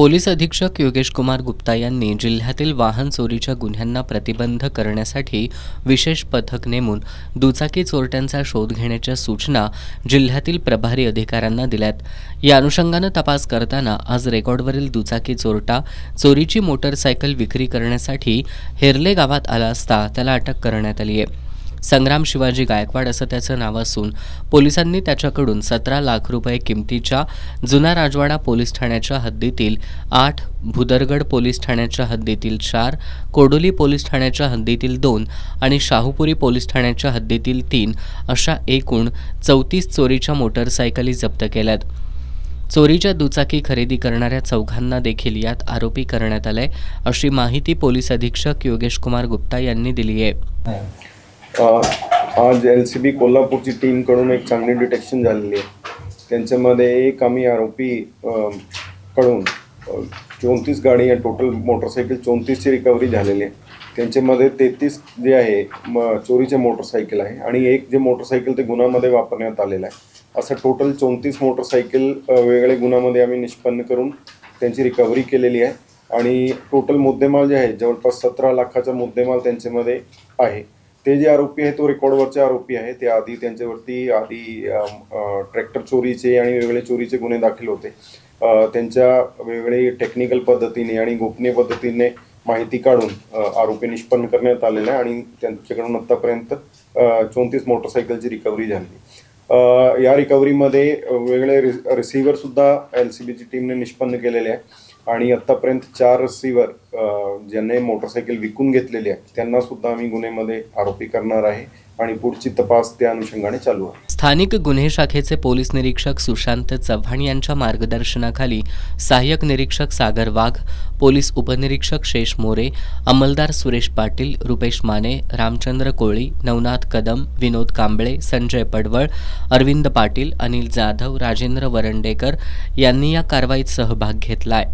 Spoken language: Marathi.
पोलीस अधीक्षक योगेश कुमार गुप्ता यांनी जिल्ह्यातील वाहन चोरीच्या गुन्ह्यांना प्रतिबंध करण्यासाठी विशेष पथक नेमून दुचाकी चोरट्यांचा शोध घेण्याच्या सूचना जिल्ह्यातील प्रभारी अधिकाऱ्यांना दिल्यात। या अनुषंगानं तपास करताना आज रेकॉर्डवरील दुचाकी चोरटा चोरीची मोटरसायकल विक्री करण्यासाठी हेरले गावात आला असता त्याला अटक करण्यात आली आहे। संग्राम शिवाजी गायकवाड असं त्याचं नाव असून पोलिसांनी त्याच्याकडून 17 लाख रुपये किमतीच्या जुना राजवाडा पोलीस ठाण्याच्या हद्दीतील 8, भुदरगड पोलीस ठाण्याच्या हद्दीतील 4, कोडोली पोलीस ठाण्याच्या हद्दीतील 2 आणि शाहूपुरी पोलीस ठाण्याच्या हद्दीतील 3 अशा एकूण 34 चोरीच्या मोटरसायकली जप्त केल्यात। चोरीच्या दुचाकी खरेदी करणाऱ्या चौघांना देखील यात आरोपी करण्यात आले, अशी माहिती पोलीस अधीक्षक योगेश कुमार गुप्ता यांनी दिली आहे। आज LCB कोल्हापूरची टीमकडून एक चांगली डिटेक्शन झालेली आहे। त्यांच्यामध्ये एक आम्ही आरोपी कडून 34 गाडी या टोटल मोटरसायकल 34ची रिकव्हरी झालेली आहे। त्यांच्यामध्ये 33 जे आहे चोरीचे मोटरसायकल आहे आणि एक जे मोटरसायकल ते गुन्ह्यामध्ये वापरण्यात आलेलं आहे। असं टोटल 34 मोटरसायकल वेगळे गुन्ह्यामध्ये आम्ही निष्पन्न करून त्यांची रिकव्हरी केलेली आहे आणि टोटल मुद्देमाल जे आहे जवळपास 17 लाखाचा मुद्देमाल त्यांच्यामध्ये आहे। ते जे आरोपी आहे तो रेकॉर्डवरचे आरोपी आहे। ते आधी त्यांच्यावरती ट्रॅक्टर चोरीचे आणि वेगळे चोरीचे गुन्हे दाखल होते। त्यांच्या वेगळे टेक्निकल पद्धतीने आणि गोपनीय पद्धतीने माहिती काढून आरोपी निष्पन्न करण्यात आलेला आहे आणि त्यांच्याकडून आतापर्यंत 34 मोटरसायकलची रिकव्हरी झाली। या रिकव्हरीमध्ये वेगळे रिसिव्हर सुद्धा LCBची टीमने निष्पन्न केलेले आहे आणि आतापर्यंत 4 रिसिव्हर ज्यांनी मोटरसायकल विकून घेतलेले आहे त्यांना सुद्धा आम्ही गुन्ह्यामध्ये आरोपी करणार आहे आणि पुढची तपास त्या अनुषंगाने चालू आहे। स्थानिक गुन्हे शाखेचे पोलीस निरीक्षक सुशांत चव्हाण यांच्या मार्गदर्शनाखाली सहाय्यक निरीक्षक सागर वाघ, पोलीस उपनिरीक्षक शेष मोरे, अंमलदार सुरेश पाटील, रुपेश माने, रामचंद्र कोळी, नवनाथ कदम, विनोद कांबळे, संजय पडवळ, अरविंद पाटील, अनिल जाधव, राजेंद्र वरंडेकर यांनी या कारवाईत सहभाग घेतलाय।